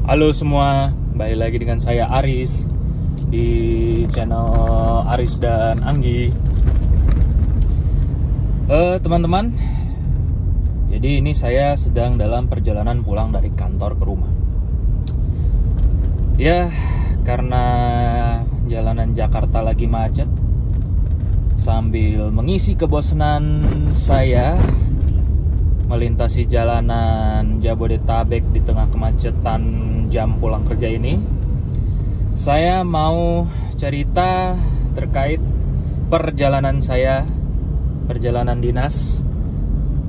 Halo semua, kembali lagi dengan saya Aris di channel Aris dan Anggi. Teman-teman, jadi ini saya sedang dalam perjalanan pulang dari kantor ke rumah. Ya, karena jalanan Jakarta lagi macet, sambil mengisi kebosanan saya melintasi jalanan Jabodetabek di tengah kemacetan jam pulang kerja ini, saya mau cerita terkait perjalanan saya, perjalanan dinas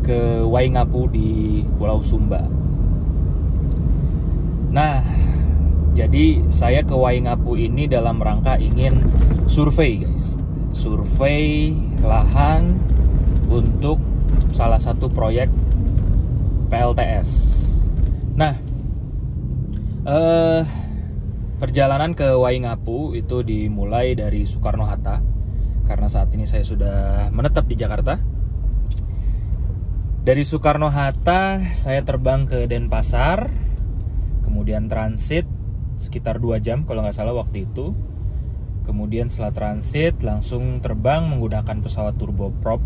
ke Waingapu di Pulau Sumba. Nah, jadi saya ke Waingapu ini dalam rangka ingin survei, guys. Survei lahan untuk salah satu proyek PLTS. Nah, perjalanan ke Waingapu itu dimulai dari Soekarno-Hatta, karena saat ini saya sudah menetap di Jakarta. Dari Soekarno-Hatta saya terbang ke Denpasar, kemudian transit sekitar 2 jam kalau nggak salah waktu itu. Kemudian setelah transit langsung terbang menggunakan pesawat turboprop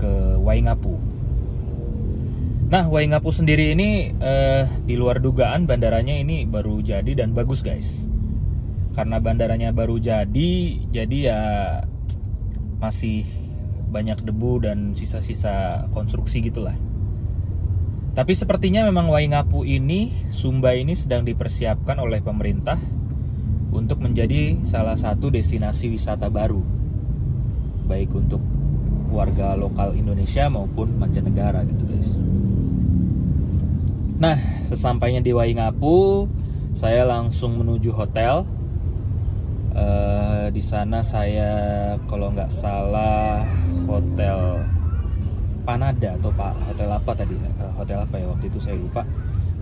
ke Waingapu. Nah, Waingapu sendiri ini di luar dugaan bandaranya ini baru jadi dan bagus, guys. Karena bandaranya baru jadi ya masih banyak debu dan sisa-sisa konstruksi gitulah. Tapi sepertinya memang Waingapu ini, Sumba ini sedang dipersiapkan oleh pemerintah untuk menjadi salah satu destinasi wisata baru, baik untuk warga lokal Indonesia maupun mancanegara gitu, guys. Nah, sesampainya di Waingapu, saya langsung menuju hotel. Di sana saya, kalau nggak salah, hotel Panada atau hotel apa tadi? Hotel apa ya waktu itu saya lupa.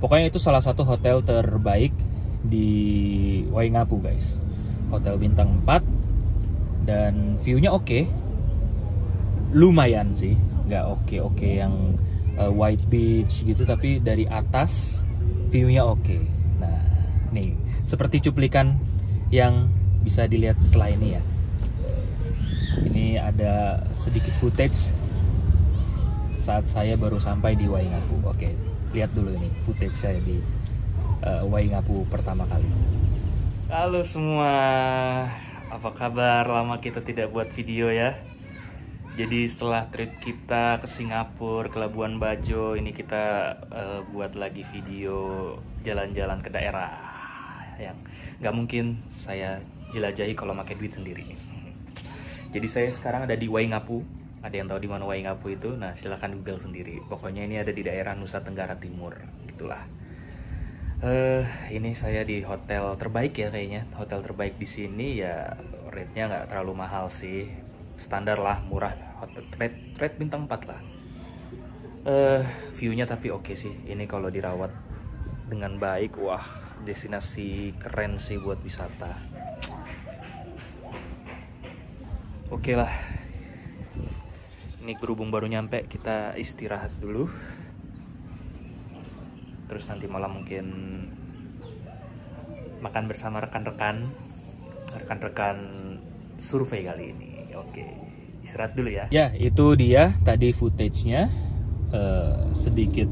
Pokoknya itu salah satu hotel terbaik di Waingapu, guys. Hotel bintang 4 dan view-nya oke. Lumayan sih, nggak oke yang white beach gitu, tapi dari atas view-nya oke. Nah, nih seperti cuplikan yang bisa dilihat setelah ini ya. Ini ada sedikit footage saat saya baru sampai di Waingapu. Oke, lihat dulu ini footage saya di Waingapu pertama kali. Halo semua, apa kabar? Lama kita tidak buat video ya. Jadi setelah trip kita ke Singapura, ke Labuan Bajo, ini kita buat lagi video jalan-jalan ke daerah yang nggak mungkin saya jelajahi kalau pakai duit sendiri. Jadi saya sekarang ada di Waingapu. Ada yang tahu di mana Waingapu itu? Nah, silahkan Google sendiri. Pokoknya ini ada di daerah Nusa Tenggara Timur, gitulah. Ini saya di hotel terbaik ya kayaknya. Hotel terbaik di sini ya, rate-nya nggak terlalu mahal sih. Standar lah, murah, rate bintang 4 lah. View-nya tapi oke sih. Ini kalau dirawat dengan baik, wah, destinasi keren sih buat wisata. Oke lah. Ini berhubung baru nyampe, kita istirahat dulu. Terus nanti malam mungkin makan bersama rekan-rekan survei kali ini. Oke, istirahat dulu ya. Ya, itu dia tadi footage-nya, sedikit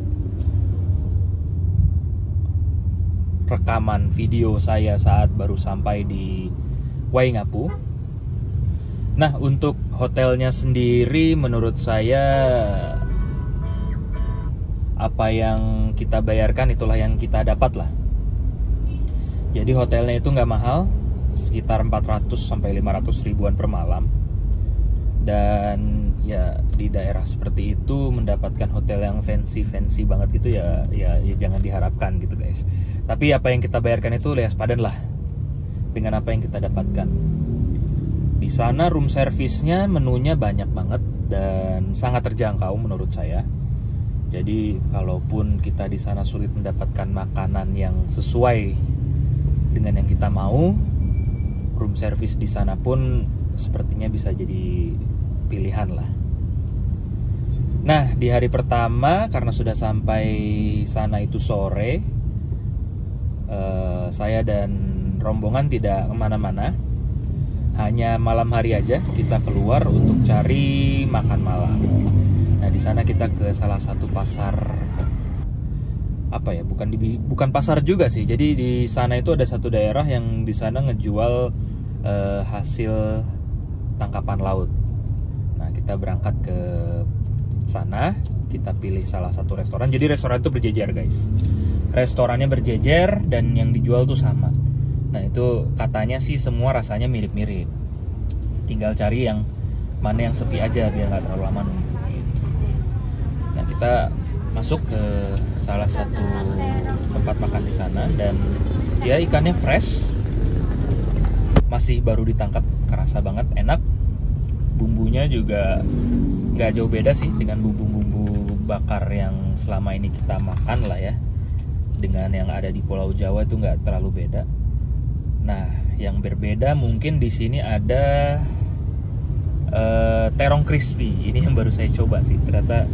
rekaman video saya saat baru sampai di Waingapu. Nah, untuk hotelnya sendiri menurut saya apa yang kita bayarkan itulah yang kita dapat lah. Jadi hotelnya itu nggak mahal, sekitar 400 sampai 500 ribuan per malam. Dan ya di daerah seperti itu mendapatkan hotel yang fancy banget gitu ya jangan diharapkan gitu, guys. Tapi apa yang kita bayarkan itu lias padan lah dengan apa yang kita dapatkan. Di sana room service-nya, menunya banyak banget dan sangat terjangkau menurut saya. Jadi kalaupun kita di sana sulit mendapatkan makanan yang sesuai dengan yang kita mau, room service di sana pun sepertinya bisa jadi pilihan lah. Nah, di hari pertama karena sudah sampai sana itu sore, Saya dan rombongan tidak kemana-mana, hanya malam hari aja kita keluar untuk cari makan malam. Nah, di sana kita ke salah satu pasar, apa ya, bukan pasar juga sih. Jadi di sana itu ada satu daerah yang di sana ngejual hasil tangkapan laut. Nah, kita berangkat ke sana, kita pilih salah satu restoran. Jadi restoran itu berjejer, guys. Restorannya berjejer dan yang dijual tuh sama. Nah, itu katanya sih semua rasanya mirip-mirip. Tinggal cari yang mana yang sepi aja biar nggak terlalu lama nunggu. Nah, kita masuk ke salah satu tempat makan di sana dan ya ikannya fresh, masih baru ditangkap, kerasa banget, enak. Bumbunya juga nggak jauh beda sih dengan bumbu-bumbu bakar yang selama ini kita makan lah ya. Dengan yang ada di Pulau Jawa itu nggak terlalu beda. Nah, yang berbeda mungkin di sini ada terong crispy. Ini yang baru saya coba sih. Ternyata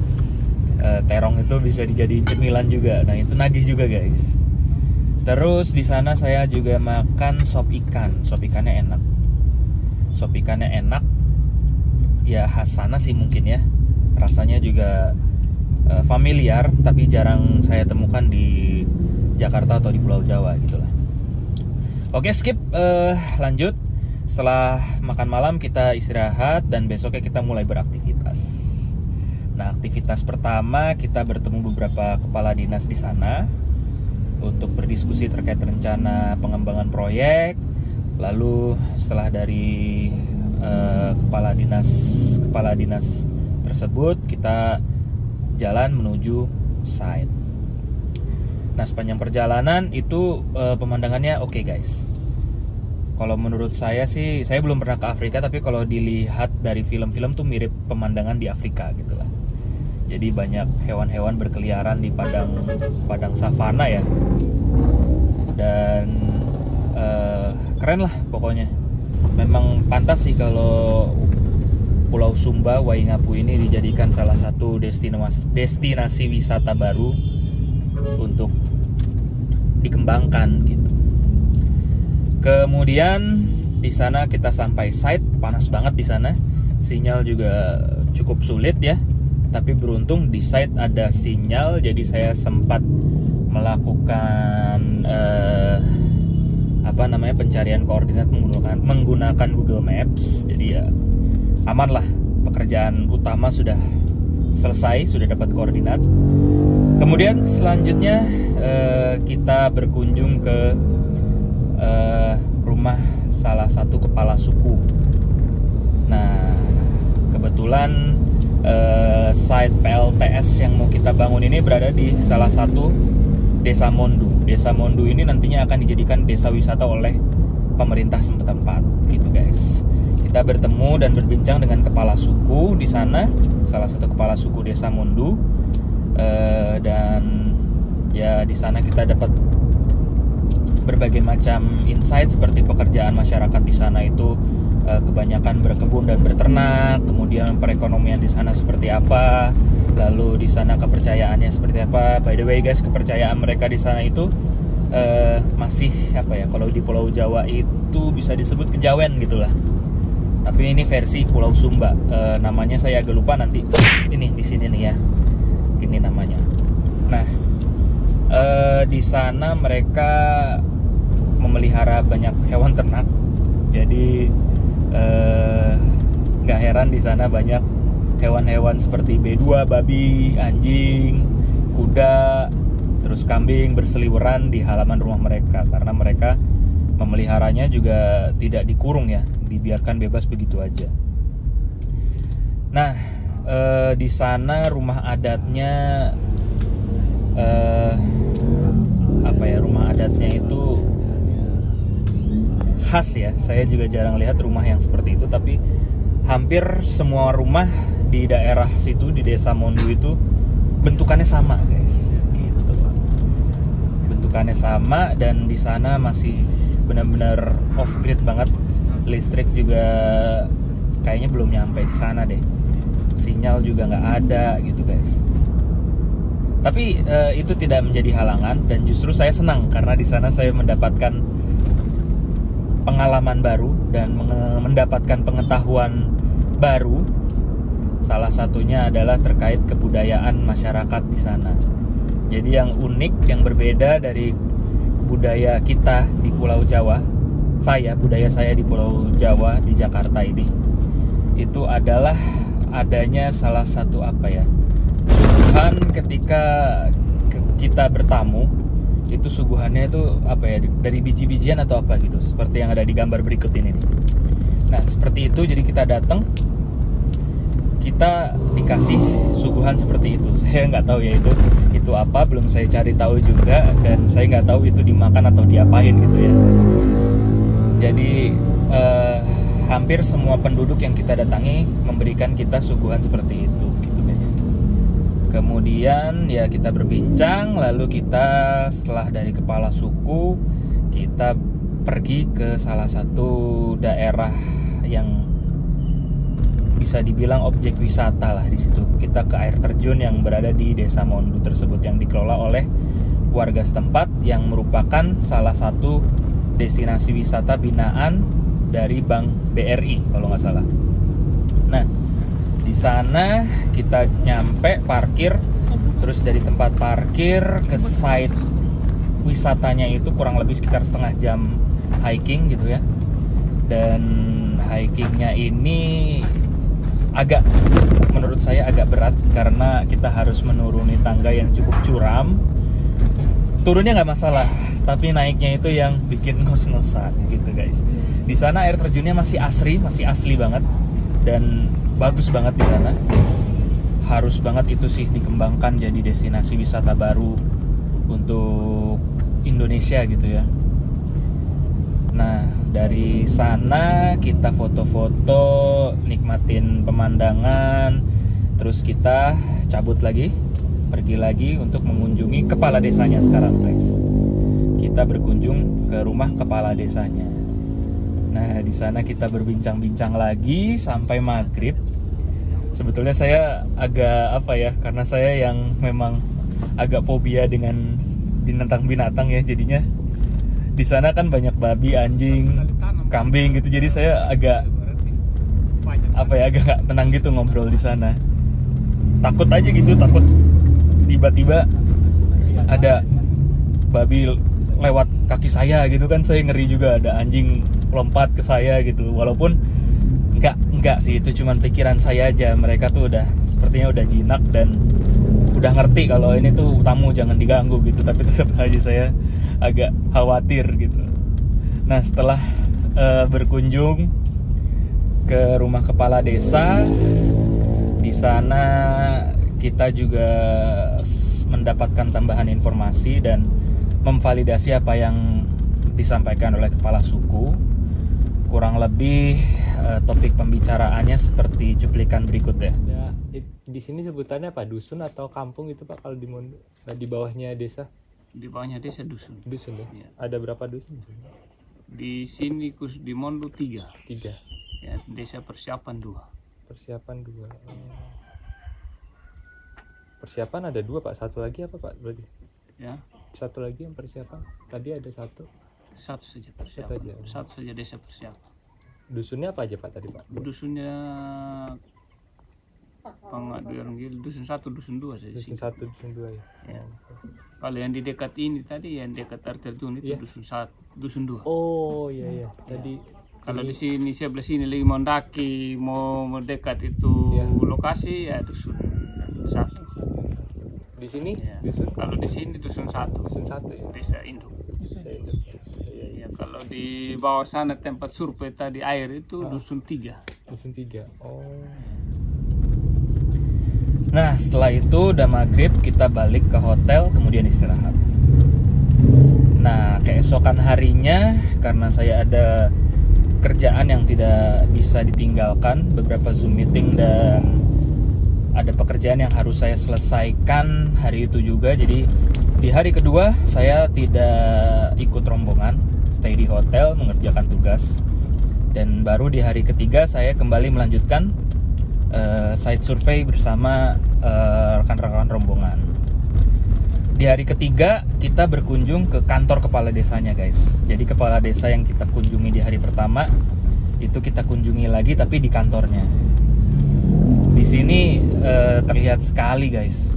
terong itu bisa dijadiin cemilan juga. Nah, itu nagih juga, guys. Terus di sana saya juga makan sop ikan. Sop ikannya enak. Sop ikannya enak. Ya khas sana sih mungkin ya. Rasanya juga familiar, tapi jarang saya temukan di Jakarta atau di Pulau Jawa gitulah. Oke, skip, lanjut. Setelah makan malam kita istirahat dan besoknya kita mulai beraktivitas. Nah, aktivitas pertama kita bertemu beberapa kepala dinas di sana untuk berdiskusi terkait rencana pengembangan proyek. Lalu setelah dari kepala dinas tersebut kita jalan menuju site. Nah, sepanjang perjalanan itu pemandangannya oke, guys. Kalau menurut saya sih, saya belum pernah ke Afrika, tapi kalau dilihat dari film-film tuh mirip pemandangan di Afrika gitu lah. Jadi banyak hewan-hewan berkeliaran di padang savana ya. Dan keren lah pokoknya. Memang pantas sih kalau Pulau Sumba, Waingapu ini dijadikan salah satu destinasi wisata baru untuk dikembangkan gitu. Kemudian di sana kita sampai site, panas banget di sana. Sinyal juga cukup sulit ya. Tapi beruntung di site ada sinyal, jadi saya sempat melakukan pencarian koordinat menggunakan Google Maps. Jadi ya aman lah, pekerjaan utama sudah selesai, sudah dapat koordinat. Kemudian selanjutnya kita berkunjung ke rumah salah satu kepala suku. Nah, kebetulan site PLTS yang mau kita bangun ini berada di salah satu Desa Mondu. Desa Mondu ini nantinya akan dijadikan desa wisata oleh pemerintah setempat, gitu guys. Kita bertemu dan berbincang dengan kepala suku di sana, salah satu kepala suku Desa Mondu, dan ya di sana kita dapat berbagai macam insight seperti pekerjaan masyarakat di sana itu kebanyakan berkebun dan berternak, kemudian perekonomian di sana seperti apa, lalu di sana kepercayaannya seperti apa. By the way guys, kepercayaan mereka di sana itu masih apa ya, kalau di Pulau Jawa itu bisa disebut kejawen gitulah. Tapi ini versi Pulau Sumba, namanya saya agak lupa, nanti ini di sini nih ya, ini namanya. Nah, di sana mereka memelihara banyak hewan ternak, jadi nggak heran di sana banyak hewan-hewan seperti B2, babi, anjing, kuda, terus kambing berseliweran di halaman rumah mereka, karena mereka memeliharanya juga tidak dikurung ya, dibiarkan bebas begitu aja. Nah, di sana rumah adatnya rumah adatnya itu khas ya. Saya juga jarang lihat rumah yang seperti itu, tapi hampir semua rumah di daerah situ, di Desa Mondu itu bentukannya sama guys, gitu. Bentukannya sama, dan di sana masih benar-benar off grid banget. Listrik juga kayaknya belum nyampe di sana deh. Sinyal juga nggak ada gitu guys. Tapi itu tidak menjadi halangan, dan justru saya senang karena di sana saya mendapatkan pengalaman baru dan mendapatkan pengetahuan baru. Salah satunya adalah terkait kebudayaan masyarakat di sana. Jadi yang unik, yang berbeda dari budaya kita di Pulau Jawa, budaya saya di Pulau Jawa di Jakarta ini, itu adalah adanya salah satu suguhan ketika kita bertamu. Itu suguhannya itu dari biji-bijian atau apa gitu, seperti yang ada di gambar berikut ini nih. Nah seperti itu, jadi kita datang, kita dikasih suguhan seperti itu. Saya nggak tahu ya itu apa, belum saya cari tahu juga, dan saya nggak tahu itu dimakan atau diapain gitu ya. Jadi hampir semua penduduk yang kita datangi memberikan kita suguhan seperti itu gitu guys. Kemudian ya kita berbincang, lalu kita setelah dari kepala suku kita pergi ke salah satu daerah yang bisa dibilang objek wisata lah di situ. Kita ke air terjun yang berada di Desa Mondu tersebut, yang dikelola oleh warga setempat, yang merupakan salah satu destinasi wisata binaan dari Bank BRI kalau nggak salah. Nah di sana kita nyampe, parkir, terus dari tempat parkir ke site wisatanya itu kurang lebih sekitar setengah jam hiking gitu ya. Dan hikingnya ini menurut saya agak berat karena kita harus menuruni tangga yang cukup curam. Turunnya nggak masalah, tapi naiknya itu yang bikin ngos-ngosan gitu guys. Di sana air terjunnya masih asli banget, dan bagus banget di sana. Harus banget itu sih dikembangkan jadi destinasi wisata baru untuk Indonesia gitu ya. Nah dari sana kita foto-foto, nikmatin pemandangan, terus kita cabut lagi, pergi lagi untuk mengunjungi kepala desanya sekarang guys. Kita berkunjung ke rumah kepala desanya. Nah di sana kita berbincang-bincang lagi sampai maghrib. Sebetulnya saya agak karena saya yang memang agak fobia dengan binatang-binatang ya, jadinya di sana kan banyak babi, anjing, kambing gitu. Jadi saya agak agak tenang gitu ngobrol di sana. Takut aja gitu, takut tiba-tiba ada babi lewat kaki saya gitu kan. Saya ngeri juga ada anjing lompat ke saya gitu. Walaupun enggak sih, itu cuman pikiran saya aja. Mereka tuh sepertinya udah jinak dan udah ngerti kalau ini tuh tamu jangan diganggu gitu. Tapi tetap aja saya agak khawatir gitu. Nah setelah berkunjung ke rumah kepala desa, di sana kita juga mendapatkan tambahan informasi dan memvalidasi apa yang disampaikan oleh kepala suku. Kurang lebih topik pembicaraannya seperti cuplikan berikut ya. Di sini sebutannya apa? Dusun atau kampung itu Pak kalau di Mondu? Di bawahnya desa? Di bawahnya desa dusun. Dusun ya? Ya. Ada berapa dusun? Di sini di Mondu 3. Ya, desa persiapan 2. Persiapan 2. Persiapan ada 2 Pak. Satu lagi apa Pak berarti? Ya. Satu lagi yang persiapan. Tadi ada satu. Satu saja persiapan. Satu saja desa persiapan. Dusunnya apa aja Pak tadi Pak? Dusunnya dusun 1, dusun 2 saja. Dusun 1, dusun 2 ya. Ya. Kalau yang di dekat ini tadi, yang dekat air terjun itu dusun 1, dusun 2. Oh iya. Tadi kalau di sini sebelah sini lagi mau mendaki, mau mendekat itu lokasi ya dusun 1. Di sini Ya. dusun? Kalau di sini dusun 1. Dusun 1 ya. Desa Induk. Desa Induk. Ya, kalau di bawah sana tempat survei tadi air itu dusun 3. Dusun 3. Oh. Nah setelah itu udah maghrib, kita balik ke hotel kemudian istirahat. Nah keesokan harinya karena saya ada kerjaan yang tidak bisa ditinggalkan, beberapa Zoom meeting dan ada pekerjaan yang harus saya selesaikan hari itu juga. Jadi di hari kedua saya tidak ikut rombongan, stay di hotel mengerjakan tugas. Dan baru di hari ketiga saya kembali melanjutkan site survey bersama rekan-rekan rombongan. di hari ketiga kita berkunjung ke kantor kepala desanya guys. Jadi kepala desa yang kita kunjungi di hari pertama itu kita kunjungi lagi tapi di kantornya. Di sini terlihat sekali guys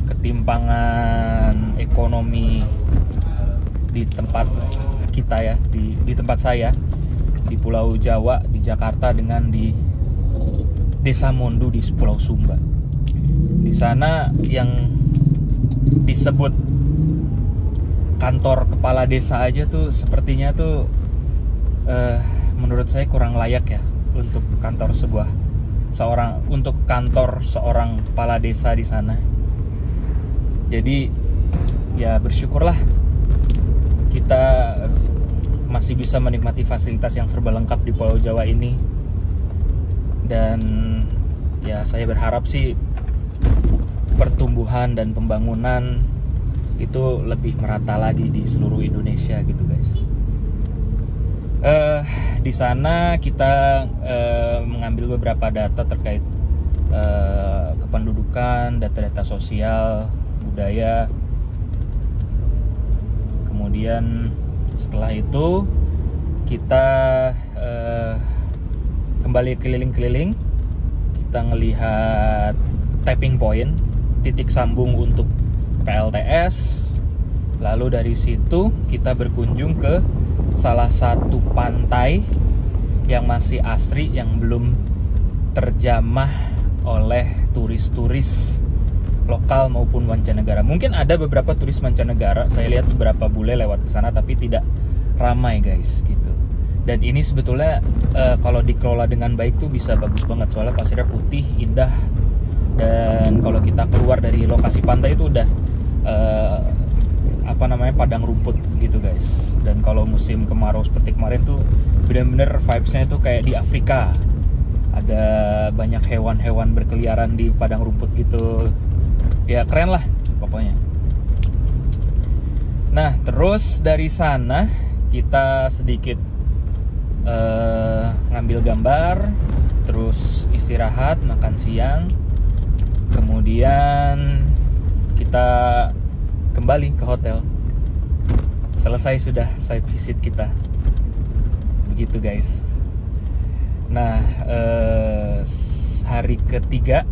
ketimpangan ekonomi di tempat kita ya, di tempat saya di Pulau Jawa di Jakarta dengan di Desa Mondu di Pulau Sumba. Di sana yang disebut kantor kepala desa aja tuh sepertinya tuh menurut saya kurang layak ya untuk kantor seorang kepala desa di sana. Jadi ya bersyukurlah kita masih bisa menikmati fasilitas yang serba lengkap di Pulau Jawa ini. Dan ya saya berharap sih pertumbuhan dan pembangunan itu lebih merata lagi di seluruh Indonesia gitu guys. Di sana kita mengambil beberapa data terkait kependudukan, data-data sosial, budaya. Kemudian setelah itu kita kembali keliling-keliling, kita ngelihat tapping point, titik sambung untuk PLTS. Lalu dari situ kita berkunjung ke salah satu pantai yang masih asri, yang belum terjamah oleh turis-turis lokal maupun mancanegara. Mungkin ada beberapa turis mancanegara, saya lihat beberapa bule lewat ke sana tapi tidak ramai guys gitu. Dan ini sebetulnya kalau dikelola dengan baik tuh bisa bagus banget, soalnya pasirnya putih, indah. Dan kalau kita keluar dari lokasi pantai itu udah padang rumput gitu guys. Dan kalau musim kemarau seperti kemarin tuh bener-bener vibesnya tuh kayak di Afrika. Ada banyak hewan-hewan berkeliaran di padang rumput gitu. Ya keren lah pokoknya. Nah terus dari sana kita sedikit ngambil gambar, terus istirahat, makan siang, kemudian kita kembali ke hotel. Selesai sudah site visit kita, begitu guys. Nah hari ketiga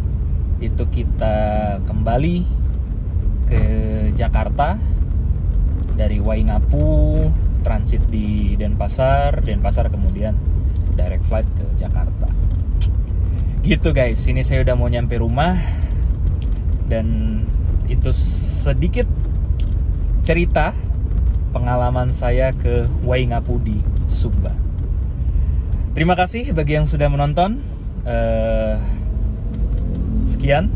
itu kita kembali ke Jakarta dari Waingapu, transit di Denpasar kemudian direct flight ke Jakarta. Gitu guys, ini saya udah mau nyampe rumah. Dan itu sedikit cerita pengalaman saya ke Waingapu di Sumba. Terima kasih bagi yang sudah menonton. Sekian.